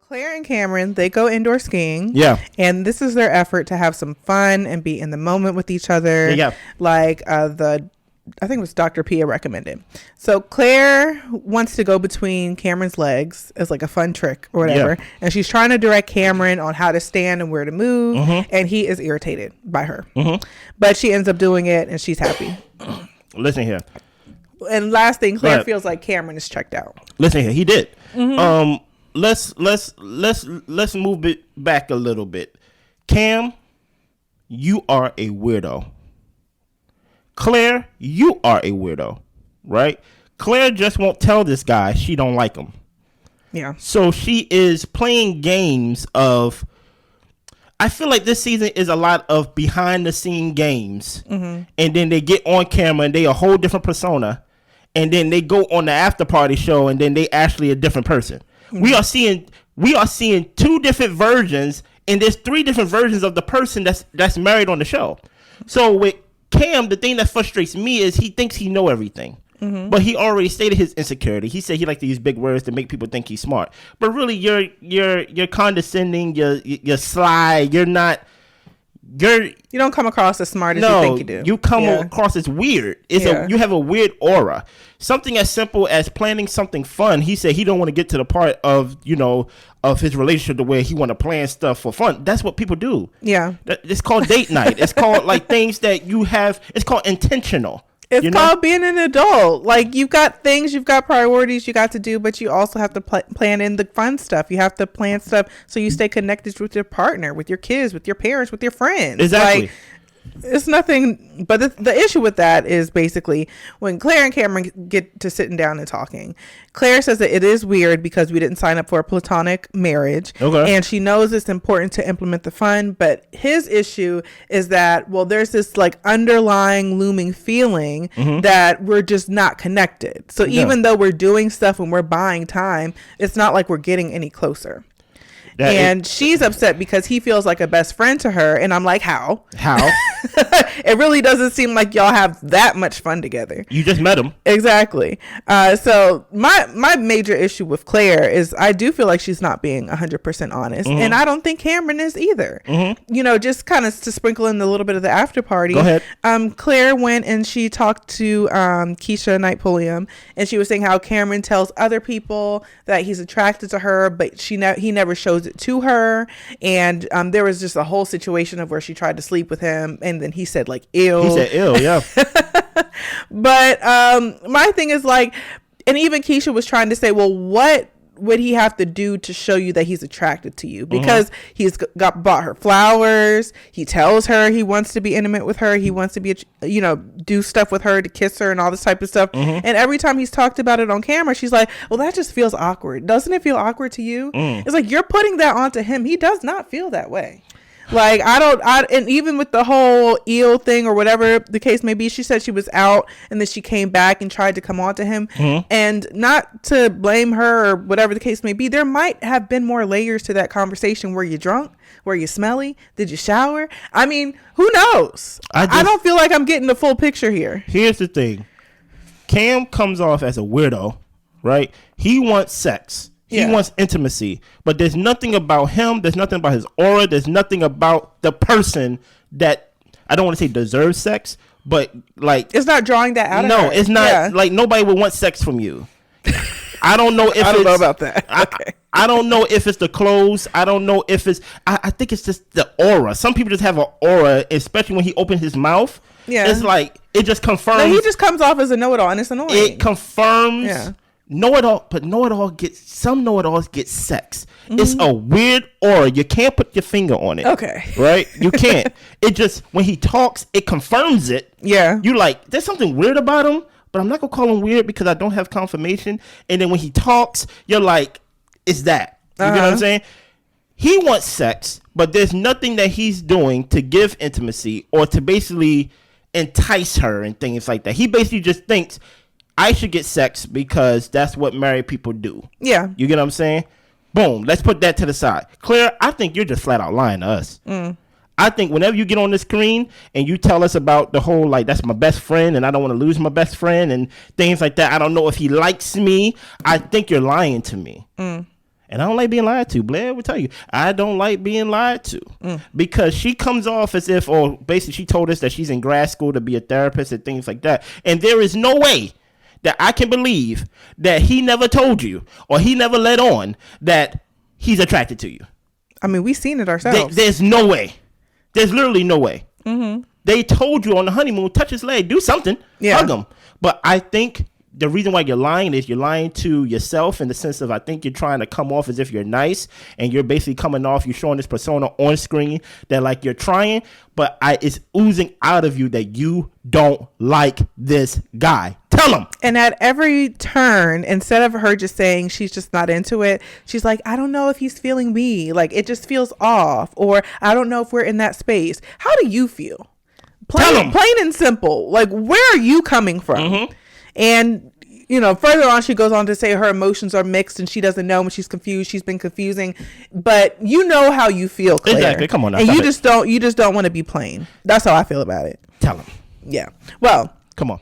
Claire and Cameron, they go indoor skiing. Yeah. And this is their effort to have some fun and be in the moment with each other. Yeah. Like I think it was Dr. Pia recommended. So Claire wants to go between Cameron's legs as like a fun trick or whatever. Yeah. And she's trying to direct Cameron on how to stand and where to move. Mm-hmm. And he is irritated by her. Mm-hmm. But she ends up doing it and she's happy. Listen here. And last thing, Claire feels like Cameron is checked out. Listen here. He did. Mm-hmm. Let's move it back a little bit. Cam, you are a weirdo. Claire, you are a weirdo, right? Claire just won't tell this guy she don't like him. Yeah. So she is playing games of, I feel like this season is a lot of behind the scene games. Mm-hmm. And then they get on camera and they a whole different persona. And then they go on the after party show and then they actually a different person. Mm-hmm. We are seeing two different versions, and there's three different versions of the person that's married on the show. So with Cam, the thing that frustrates me is he thinks he know everything, but he already stated his insecurity. He said he likes to use big words to make people think he's smart, but really you're condescending, you're sly, you don't come across as smart as you think you do. You come across as weird. You have a weird aura. Something as simple as planning something fun. He said he don't want to get to the part of of his relationship to where he want to plan stuff for fun. That's what people do. Yeah, it's called date night. It's called like things that you have. It's called intentional. It's called being an adult. Like you've got things, you've got priorities you got to do, but you also have to plan in the fun stuff. You have to plan stuff so you stay connected with your partner, with your kids, with your parents, with your friends. Exactly. Like, it's nothing, but the issue with that is basically when Claire and Cameron get to sitting down and talking, Claire says that it is weird because we didn't sign up for a platonic marriage. Okay. And she knows it's important to implement the fun, but his issue is that, well, there's this like underlying looming feeling that we're just not connected. So even though we're doing stuff and we're buying time, it's not like we're getting any closer. She's upset because he feels like a best friend to her. And I'm like, how? It really doesn't seem like y'all have that much fun together. You just met him. Exactly. So my major issue with Claire is I do feel like she's not being 100% honest. And I don't think Cameron is either. Just kind of to sprinkle in a little bit of the after party. Go ahead. Claire went and she talked to Keisha Knight Pulliam. And she was saying how Cameron tells other people that he's attracted to her, but he never shows it to her. And there was just a whole situation of where she tried to sleep with him and then he said like ew. He said ew, yeah. But my thing is like, and even Keisha was trying to say, well, what would he have to do to show you that he's attracted to you? Because he's bought her flowers. He tells her he wants to be intimate with her. He wants to be, do stuff with her, to kiss her and all this type of stuff. And every time he's talked about it on camera, she's like, well, that just feels awkward. Doesn't it feel awkward to you? It's like, you're putting that onto him. He does not feel that way. Like, and even with the whole eel thing or whatever the case may be, she said she was out and then she came back and tried to come on to him. And not to blame her or whatever the case may be, there might have been more layers to that conversation. Were you drunk? Were you smelly? Did you shower? I mean, who knows? I don't feel like I'm getting the full picture here. Here's the thing. Cam comes off as a weirdo, right? He wants sex. He wants intimacy, but there's nothing about him. There's nothing about his aura. There's nothing about the person that I don't want to say deserves sex, but like it's not drawing that out. No, it's not like nobody would want sex from you. I don't know if I don't know about that. Okay. I don't know if it's the clothes. I don't know if it's. I think it's just the aura. Some people just have an aura, especially when he opens his mouth. Yeah, it's like it just confirms. No, he just comes off as a know-it-all, and it's annoying. It confirms. Yeah. Know-it-alls get sex. It's a weird aura. You can't put your finger on it. Okay. Right? You can't. It just, when he talks, it confirms it. Yeah. You like, there's something weird about him, but I'm not going to call him weird because I don't have confirmation. And then when he talks, you're like, it's that. You get what I'm saying? He wants sex, but there's nothing that he's doing to give intimacy or to basically entice her and things like that. He basically just thinks, I should get sex because that's what married people do. Yeah. You get what I'm saying? Boom. Let's put that to the side. Claire, I think you're just flat out lying to us. I think whenever you get on the screen and you tell us about the whole, like, that's my best friend and I don't want to lose my best friend and things like that. I don't know if he likes me. I think you're lying to me. And I don't like being lied to. Blair will tell you, I don't like being lied to because she comes off as if, or basically she told us that she's in grad school to be a therapist and things like that. And there is no way that I can believe that he never told you or he never let on that he's attracted to you. I mean, we've seen it ourselves. There's no way. There's literally no way. Mm-hmm. They told you on the honeymoon, touch his leg, do something, hug him. But I think the reason why you're lying is you're lying to yourself in the sense of I think you're trying to come off as if you're nice and you're basically coming off, you're showing this persona on screen that like you're trying, but it's oozing out of you that you don't like this guy. Tell him. And at every turn, instead of her just saying she's just not into it, she's like, I don't know if he's feeling me. Like, it just feels off. Or I don't know if we're in that space. How do you feel? Plain and simple. Like, where are you coming from? Mm-hmm. And, you know, further on, she goes on to say her emotions are mixed and she doesn't know when she's confused. She's been confusing. But you know how you feel, Claire. Exactly. Come on now. And you just don't want to be plain. That's how I feel about it. Tell him. Yeah. Well. Come on.